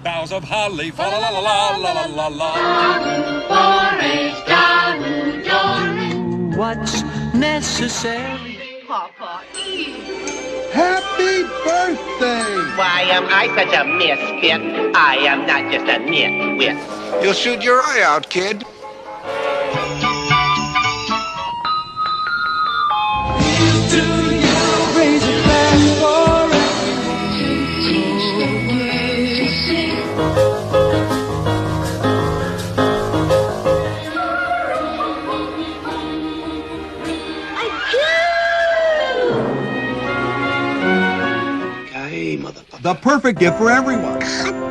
boughs of holly. Fa la la la la la la la. Forage, Daru, Dory. What's necessary? Papa, eat. Happy birthday! Why am I such a misfit? I am not just a nitwit. You'll shoot your eye out, kid. Raise a glass for The perfect gift for everyone.